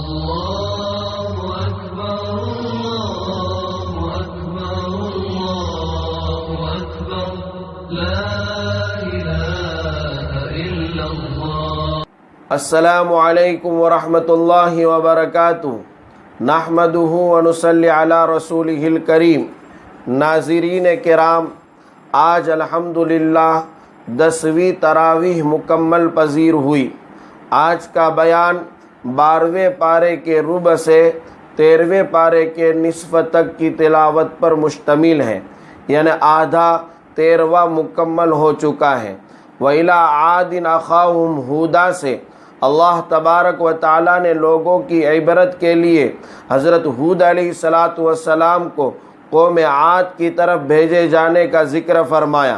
اللہ اکبر اللہ اکبر اللہ اکبر لا الہ الا اللہ۔ السلام علیکم ورحمۃ اللہ وبرکاتہ۔ نحمدہ ونصلی علی رسولہ الکریم۔ ناظرین کرام، آج الحمدللہ 10ویں تراویح مکمل پذیر ہوئی۔ آج کا بیان 12ویں پارے کے ربع سے 13ویں پارے کے نصف تک کی تلاوت پر مشتمل ہے، یعنی آدھا 13واں مکمل ہو چکا ہے۔ وَإِلَىٰ عَادٍ أَخَاهُمْ هُودًا سے اللہ تبارک و تعالیٰ نے لوگوں کی عبرت کے لیے حضرت ہود علیہ السلام کو قوم عاد کی طرف بھیجے جانے کا ذکر فرمایا۔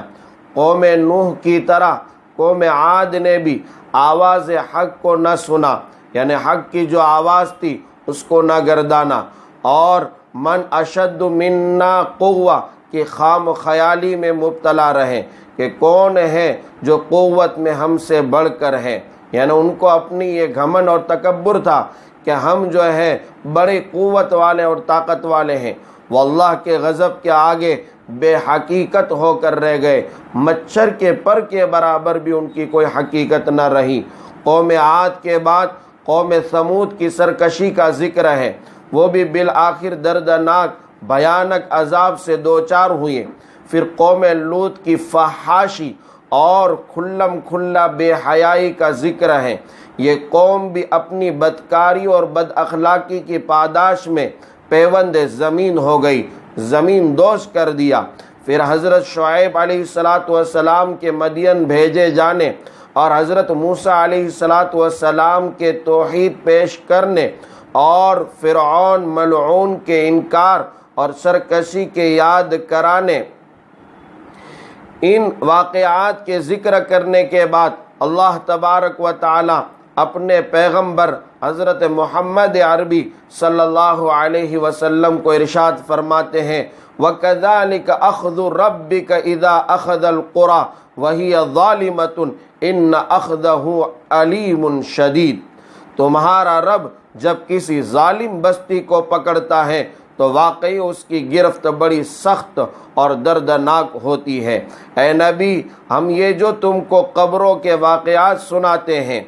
قوم نوح کی طرح قوم عاد نے بھی آواز حق کو نہ سنا، یعنی حق کی جو آواز تھی اس کو نہ گردانا، اور من اشد منا قوہ کی خام خیالی میں مبتلا رہے کہ کون ہے جو قوت میں ہم سے بڑھ کر ہے، یعنی ان کو اپنی یہ گھمنڈ اور تکبر تھا کہ ہم جو ہے بڑی قوت والے اور طاقت والے ہیں۔ وہ اللہ کے غضب کے آگے بے حقیقت ہو کر رہ گئے، مچھر کے پر کے برابر بھی ان کی کوئی حقیقت نہ رہی۔ قوم عاد کے بعد قوم ثمود کی سرکشی کا ذکر ہے، وہ بھی بالآخر دردناک بھیانک عذاب سے دوچار ہوئے۔ پھر قوم لوط کی فحاشی اور کھلم کھلا بے حیائی کا ذکر ہے۔ یہ قوم بھی اپنی بدکاری اور بد اخلاقی کی پاداش میں پیوند زمین ہو گئی، زمین دوز کر دیا۔ پھر حضرت شعیب علیہ السلام کے مدین بھیجے جانے اور حضرت موسیٰ علیہ السلام کے توحید پیش کرنے اور فرعون ملعون کے انکار اور سرکشی کے یاد کرانے، ان واقعات کے ذکر کرنے کے بعد اللہ تبارک و تعالی اپنے پیغمبر حضرت محمد عربی صلی اللہ علیہ وسلم کو ارشاد فرماتے ہیں، وَكَذَلِكَ أَخْذُ رَبِّكَ إِذَا أَخَذَ الْقُرَىٰ وَهِيَ ظَالِمَةٌ إِنَّ أَخْذَهُ عَلِيمٌ شَدِيدٌ۔ تمہارا رب جب کسی ظالم بستی کو پکڑتا ہے تو واقعی اس کی گرفت بڑی سخت اور دردناک ہوتی ہے۔ اے نبی، ہم یہ جو تم کو قبروں کے واقعات سناتے ہیں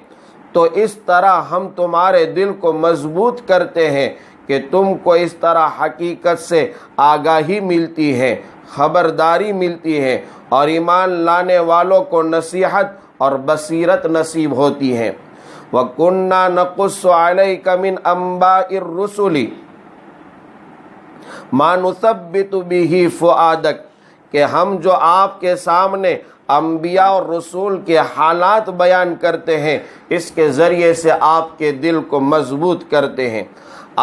تو اس طرح ہم تمہارے دل کو مضبوط کرتے ہیں کہ تم کو اس طرح حقیقت سے آگاہی ملتی ہے، خبرداری ملتی ہے، اور ایمان لانے والوں کو نصیحت اور بصیرت نصیب ہوتی ہے۔ وَكُنَّا نَقُصُّ عَلَيْكَ مِنْ أَنْبَاءِ الرُّسُلِ مَا نُثَبِّتُ بِهِ فُؤَادَكَ، کہ ہم جو آپ کے سامنے انبیاء اور رسول کے حالات بیان کرتے ہیں اس کے ذریعے سے آپ کے دل کو مضبوط کرتے ہیں۔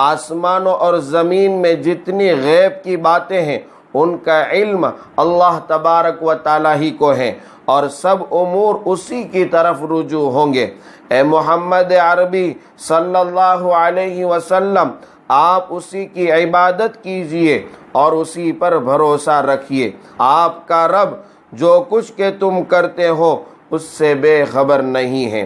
آسمانوں اور زمین میں جتنی غیب کی باتیں ہیں ان کا علم اللہ تبارک و تعالی ہی کو ہے، اور سب امور اسی کی طرف رجوع ہوں گے۔ اے محمد عربی صلی اللہ علیہ وسلم، آپ اسی کی عبادت کیجئے اور اسی پر بھروسہ رکھیے۔ آپ کا رب جو کچھ کہ تم کرتے ہو اس سے بے خبر نہیں ہے۔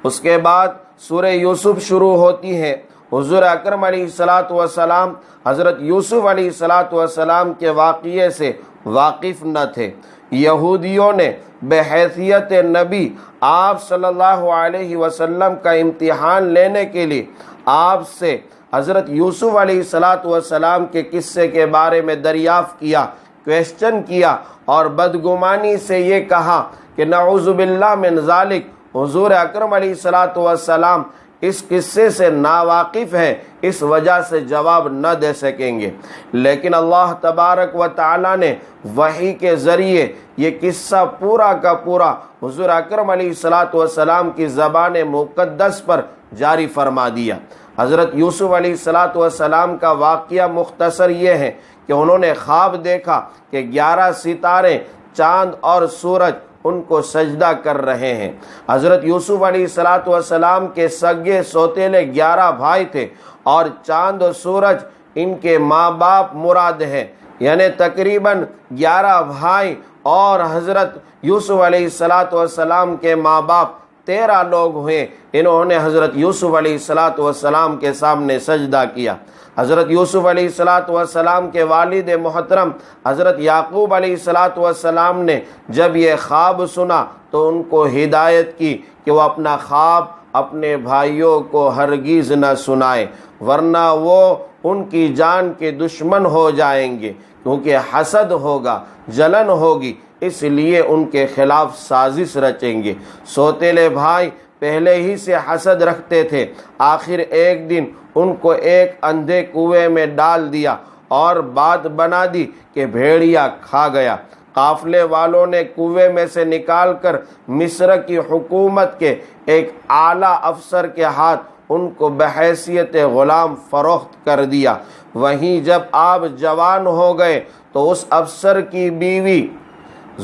اس کے بعد سورہ یوسف شروع ہوتی ہے۔ حضور اکرم علیہ السلام حضرت یوسف علیہ السلام کے واقعے سے واقف نہ تھے۔ یہودیوں نے بحیثیت نبی آپ صلی اللہ علیہ وسلم کا امتحان لینے کے لیے آپ سے حضرت یوسف علیہ السلام کے قصے کے بارے میں دریافت کیا، کویسچن کیا، اور بدگمانی سے یہ کہا کہ نعوذ باللہ من ذالک، حضور اکرم علیہ السلام اس قصے سے ناواقف ہے، اس وجہ سے جواب نہ دے سکیں گے۔ لیکن اللہ تبارک و تعالی نے وحی کے ذریعے یہ قصہ پورا کا پورا حضور اکرم علیہ السلام کی زبان مقدس پر جاری فرما دیا۔ حضرت یوسف علیہ السلام کا واقعہ مختصر یہ ہے کہ انہوں نے خواب دیکھا کہ 11 ستارے، چاند اور سورج ان کو سجدہ کر رہے ہیں۔ حضرت یوسف علیہ السلام کے سگے سوتیلے 11 بھائی تھے، اور چاند و سورج ان کے ماں باپ مراد ہیں، یعنی تقریباً 11 بھائی اور حضرت یوسف علیہ السلام کے ماں باپ 13 لوگ ہوئے، انہوں نے حضرت یوسف علیہ السلام کے سامنے سجدہ کیا۔ حضرت یوسف علیہ السلام کے والد محترم حضرت یعقوب علیہ السلام نے جب یہ خواب سنا تو ان کو ہدایت کی کہ وہ اپنا خواب اپنے بھائیوں کو ہرگز نہ سنائے، ورنہ وہ ان کی جان کے دشمن ہو جائیں گے، کیونکہ حسد ہوگا، جلن ہوگی، اس لیے ان کے خلاف سازش رچیں گے۔ سوتیلے بھائی پہلے ہی سے حسد رکھتے تھے، آخر ایک دن ان کو ایک اندھے کنویں میں ڈال دیا اور بات بنا دی کہ بھیڑیا کھا گیا۔ قافلے والوں نے کنویں میں سے نکال کر مصر کی حکومت کے ایک اعلیٰ افسر کے ہاتھ ان کو بحیثیت غلام فروخت کر دیا۔ وہیں جب آپ جوان ہو گئے تو اس افسر کی بیوی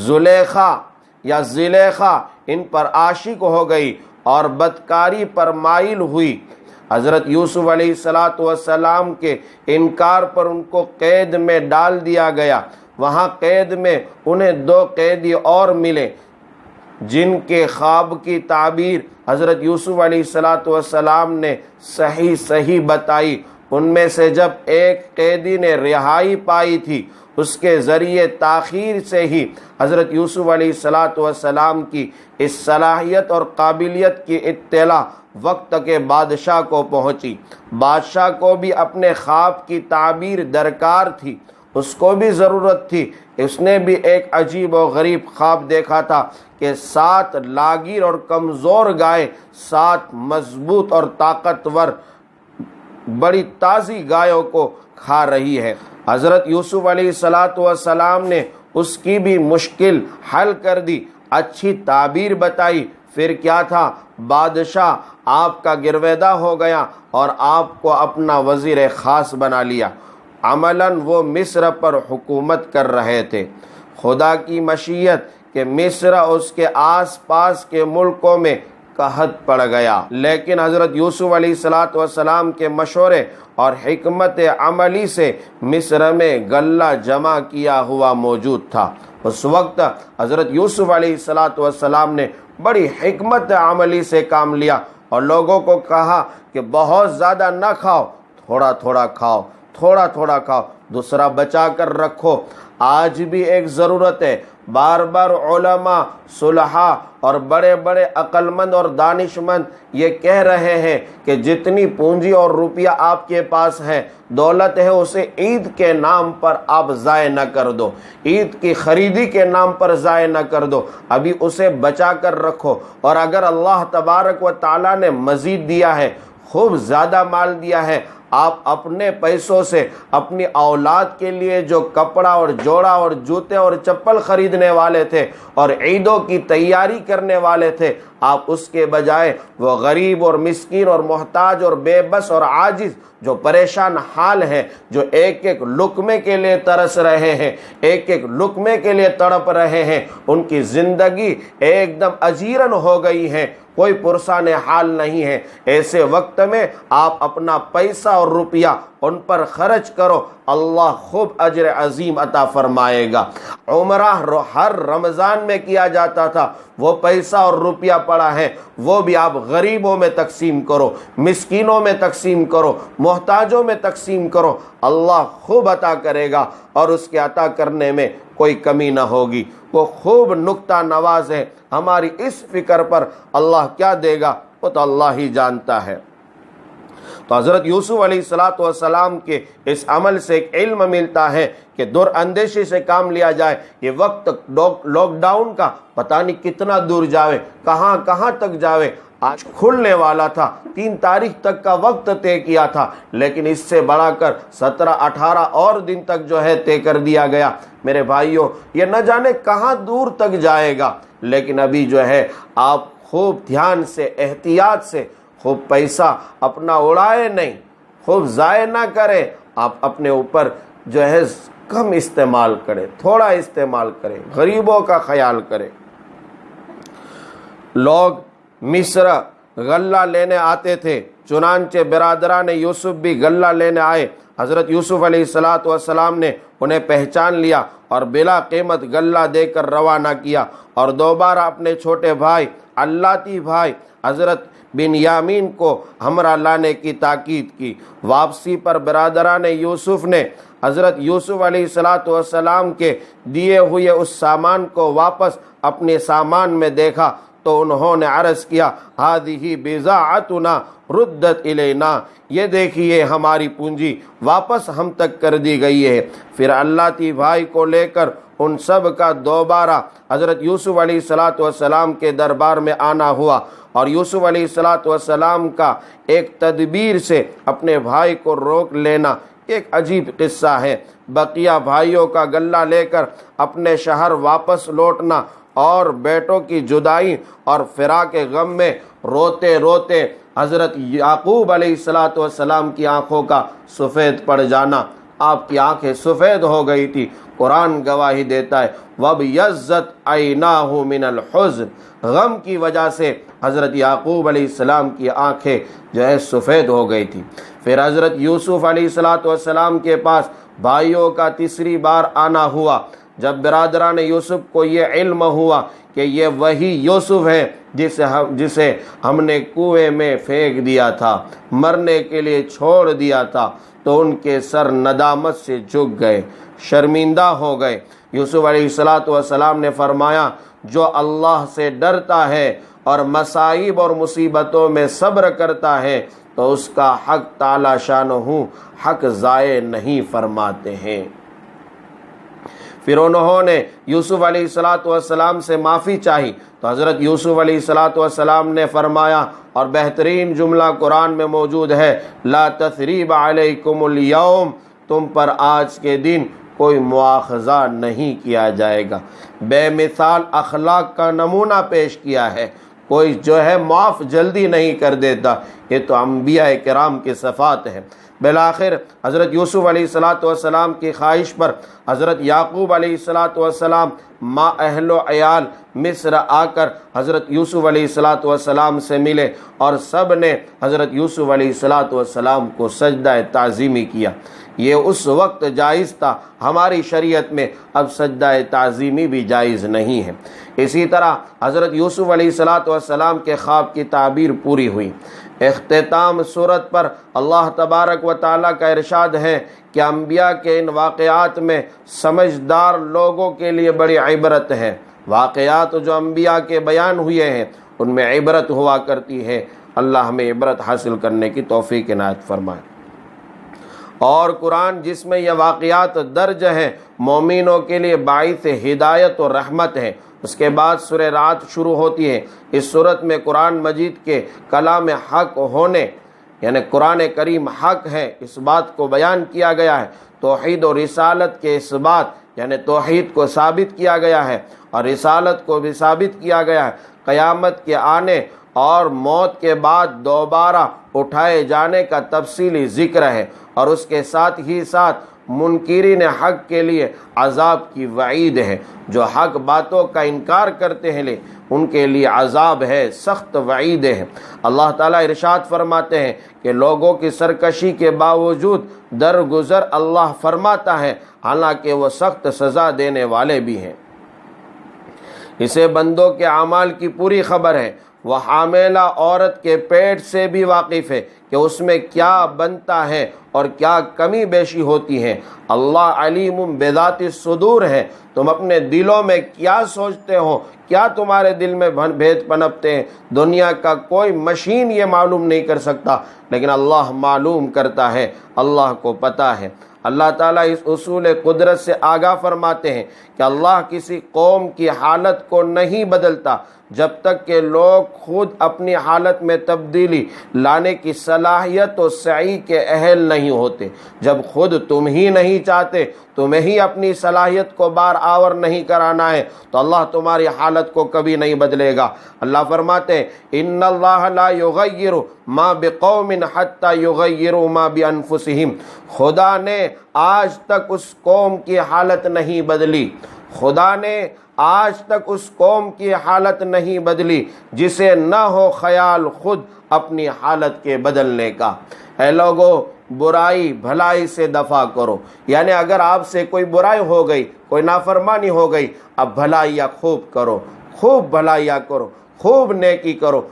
زلیخا یا زلیخا ان پر عاشق ہو گئی اور بدکاری پر مائل ہوئی۔ حضرت یوسف علیہ السلام کے انکار پر ان کو قید میں ڈال دیا گیا۔ وہاں قید میں انہیں 2 قیدی اور ملے جن کے خواب کی تعبیر حضرت یوسف علیہ السلام نے صحیح بتائی۔ ان میں سے جب ایک قیدی نے رہائی پائی تھی، اس کے ذریعے تاخیر سے ہی حضرت یوسف علیہ السلام کی اس صلاحیت اور قابلیت کی اطلاع وقت کے بادشاہ کو پہنچی۔ بادشاہ کو بھی اپنے خواب کی تعبیر درکار تھی، اس کو بھی ضرورت تھی۔ اس نے بھی ایک عجیب و غریب خواب دیکھا تھا کہ 7 لاگیر اور کمزور گائے 7 مضبوط اور طاقتور بڑی تازی گایوں کو کھا رہی ہے۔ حضرت یوسف علیہ السلام نے اس کی بھی مشکل حل کر دی، اچھی تعبیر بتائی۔ پھر کیا تھا، بادشاہ آپ کا گرویدہ ہو گیا اور آپ کو اپنا وزیر خاص بنا لیا۔ عملاً وہ مصر پر حکومت کر رہے تھے۔ خدا کی مشیت کہ مصر اس کے آس پاس کے ملکوں میں قحط پڑ گیا، لیکن حضرت یوسف علیہ السلام کے مشورے اور حکمت عملی سے مصر میں غلہ جمع کیا ہوا موجود تھا۔ اس وقت حضرت یوسف علیہ السلام نے بڑی حکمت عملی سے کام لیا اور لوگوں کو کہا کہ بہت زیادہ نہ کھاؤ، تھوڑا تھوڑا کھاؤ، تھوڑا تھوڑا کھاؤ، دوسرا بچا کر رکھو۔ آج بھی ایک ضرورت ہے، بار بار علماء، صلحاء اور بڑے بڑے عقل مند اور دانش مند یہ کہہ رہے ہیں کہ جتنی پونجی اور روپیہ آپ کے پاس ہے، دولت ہے، اسے عید کے نام پر آپ ضائع نہ کر دو، عید کی خریدی کے نام پر ضائع نہ کر دو، ابھی اسے بچا کر رکھو۔ اور اگر اللہ تبارک و تعالیٰ نے مزید دیا ہے، خوب زیادہ مال دیا ہے، آپ اپنے پیسوں سے اپنی اولاد کے لیے جو کپڑا اور جوڑا اور جوتے اور چپل خریدنے والے تھے اور عیدوں کی تیاری کرنے والے تھے، آپ اس کے بجائے وہ غریب اور مسکین اور محتاج اور بے بس اور عاجز جو پریشان حال ہے، جو ایک ایک لقمے کے لیے ترس رہے ہیں، ایک ایک لقمے کے لیے تڑپ رہے ہیں، ان کی زندگی ایک دم اجیرن ہو گئی ہے، کوئی پرسان حال نہیں ہے۔ ایسے وقت میں آپ اپنا پیسہ اور روپیہ ان پر خرچ کرو، اللہ خوب اجر عظیم عطا فرمائے گا۔ عمرہ ہر رمضان میں کیا جاتا تھا، وہ پیسہ اور روپیہ پڑا ہے، وہ بھی آپ غریبوں میں تقسیم کرو، مسکینوں میں تقسیم کرو، محتاجوں میں تقسیم کرو، اللہ خوب عطا کرے گا اور اس کے عطا کرنے میں کوئی کمی نہ ہوگی۔ وہ خوب نکتہ نواز ہے، ہماری اس فکر پر اللہ کیا دے گا وہ تو اللہ ہی جانتا ہے۔ تو حضرت یوسف علیہ السلام کے اس عمل سے ایک علم ملتا ہے کہ دور اندیشی سے کام لیا جائے۔ یہ وقت لاک ڈاؤن کا پتہ نہیں کتنا دور جاوے، کہاں کہاں تک جاوے۔ آج کھلنے والا تھا، 3 تاریخ تک کا وقت طے کیا تھا، لیکن اس سے بڑھا کر 17-18 اور دن تک جو ہے طے کر دیا گیا۔ میرے بھائیوں، یہ نہ جانے کہاں دور تک جائے گا، لیکن ابھی جو ہے آپ خوب دھیان سے، احتیاط سے، خوب پیسہ اپنا اڑائے نہیں، خوب ضائع نہ کریں، آپ اپنے اوپر جو ہے کم استعمال کریں، تھوڑا استعمال کریں، غریبوں کا خیال کریں۔ لوگ مصر غلہ لینے آتے تھے، چنانچہ برادران یوسف بھی غلہ لینے آئے۔ حضرت یوسف علیہ السلام نے انہیں پہچان لیا اور بلا قیمت غلہ دے کر روانہ کیا اور دوبارہ اپنے چھوٹے بھائی اللہ تی بھائی حضرت بنیامین کو ہمراہ لانے کی تاکید کی۔ واپسی پر برادران یوسف نے حضرت یوسف علیہ السلام کے دیے ہوئے اس سامان کو واپس اپنے سامان میں دیکھا تو انہوں نے عرض کیا ہذہ بضاعتنا ردت الینا، یہ دیکھیے ہماری پونجی واپس ہم تک کر دی گئی ہے۔ پھر اللہ تی بھائی کو لے کر ان سب کا دوبارہ حضرت یوسف علیہ السلام کے دربار میں آنا ہوا، اور یوسف علیہ السلام کا ایک تدبیر سے اپنے بھائی کو روک لینا ایک عجیب قصہ ہے۔ بقیہ بھائیوں کا غلہ لے کر اپنے شہر واپس لوٹنا اور بیٹوں کی جدائی اور فراق غم میں روتے روتے حضرت یعقوب علیہ السلام کی آنکھوں کا سفید پڑ جانا، آپ کی آنکھیں سفید ہو گئی تھی۔ قرآن گواہی دیتا ہے وَبْيَضَّتْ عَيْنَاهُ مِنَ الْحُزْنِ، غم کی وجہ سے حضرت یعقوب علیہ السلام کی آنکھیں جو ہے سفید ہو گئی تھی۔ پھر حضرت یوسف علیہ السلام کے پاس بھائیوں کا تیسری بار آنا ہوا۔ جب برادران یوسف کو یہ علم ہوا کہ یہ وہی یوسف ہے جسے ہم نے کنویں میں پھینک دیا تھا، مرنے کے لیے چھوڑ دیا تھا، تو ان کے سر ندامت سے جھک گئے، شرمندہ ہو گئے۔ یوسف علیہ السلام نے فرمایا جو اللہ سے ڈرتا ہے اور مصائب اور مصیبتوں میں صبر کرتا ہے تو اس کا حق تعالی شانہ حق ضائع نہیں فرماتے ہیں۔ پھر انہوں نے یوسف علیہ السلام سے معافی چاہی تو حضرت یوسف علیہ السلام نے فرمایا، اور بہترین جملہ قرآن میں موجود ہے لا تثریب علیکم اليوم، تم پر آج کے دن کوئی مواخذہ نہیں کیا جائے گا۔ بے مثال اخلاق کا نمونہ پیش کیا ہے، کوئی جو ہے معاف جلدی نہیں کر دیتا، یہ تو انبیاء کرام کی صفات ہے۔ بالآخر حضرت یوسف علیہ السلام کی خواہش پر حضرت یعقوب علیہ السلام ما اہل و عیال مصر آ کر حضرت یوسف علیہ السلام سے ملے، اور سب نے حضرت یوسف علیہ السلام کو سجدہ تعظیمی کیا۔ یہ اس وقت جائز تھا، ہماری شریعت میں اب سجدہ تعظیمی بھی جائز نہیں ہے۔ اسی طرح حضرت یوسف علیہ السلام کے خواب کی تعبیر پوری ہوئی۔ اختتام صورت پر اللہ تبارک و تعالیٰ کا ارشاد ہے کہ انبیاء کے ان واقعات میں سمجھدار لوگوں کے لیے بڑی عبرت ہے۔ واقعات جو انبیاء کے بیان ہوئے ہیں ان میں عبرت ہوا کرتی ہے۔ اللہ ہمیں عبرت حاصل کرنے کی توفیق عنایت فرمائے۔ اور قرآن جس میں یہ واقعات درج ہیں مومنوں کے لیے باعث ہدایت و رحمت ہے۔ اس کے بعد سورہ رعد شروع ہوتی ہے۔ اس صورت میں قرآن مجید کے کلام حق ہونے یعنی قرآن کریم حق ہے اس بات کو بیان کیا گیا ہے۔ توحید و رسالت کے اس بات یعنی توحید کو ثابت کیا گیا ہے اور رسالت کو بھی ثابت کیا گیا ہے۔ قیامت کے آنے اور موت کے بعد دوبارہ اٹھائے جانے کا تفصیلی ذکر ہے، اور اس کے ساتھ ہی ساتھ منکرین حق کے لیے عذاب کی وعید ہے۔ جو حق باتوں کا انکار کرتے ہیں ان کے لیے عذاب ہے، سخت وعید ہے۔ اللہ تعالیٰ ارشاد فرماتے ہیں کہ لوگوں کی سرکشی کے باوجود درگزر اللہ فرماتا ہے، حالانکہ وہ سخت سزا دینے والے بھی ہیں۔ اسے بندوں کے اعمال کی پوری خبر ہے۔ وہ حاملہ عورت کے پیٹ سے بھی واقف ہے کہ اس میں کیا بنتا ہے اور کیا کمی بیشی ہوتی ہے۔ اللہ علیم بذات الصدور ہے۔ تم اپنے دلوں میں کیا سوچتے ہو، کیا تمہارے دل میں بھید پنپتے ہیں، دنیا کا کوئی مشین یہ معلوم نہیں کر سکتا، لیکن اللہ معلوم کرتا ہے، اللہ کو پتہ ہے۔ اللہ تعالیٰ اس اصول قدرت سے آگاہ فرماتے ہیں کہ اللہ کسی قوم کی حالت کو نہیں بدلتا جب تک کہ لوگ خود اپنی حالت میں تبدیلی لانے کی صلاحیت و سعی کے اہل نہیں ہوتے۔ جب خود تم ہی نہیں چاہتے، تمہیں ہی اپنی صلاحیت کو بار آور نہیں کرانا ہے، تو اللہ تمہاری حالت کو کبھی نہیں بدلے گا۔ اللہ فرماتے ہیں ان اللہ لا یغیر ما بقوم حتی یغیروا ما بانفسہم، خدا نے آج تک اس قوم کی حالت نہیں بدلی، خدا نے آج تک اس قوم کی حالت نہیں بدلی جسے نہ ہو خیال خود اپنی حالت کے بدلنے کا۔ اے لوگو، برائی بھلائی سے دفع کرو، یعنی اگر آپ سے کوئی برائی ہو گئی، کوئی نافرمانی ہو گئی، اب بھلائیاں خوب کرو، خوب بھلائیاں کرو۔ خوب نیکی کرو.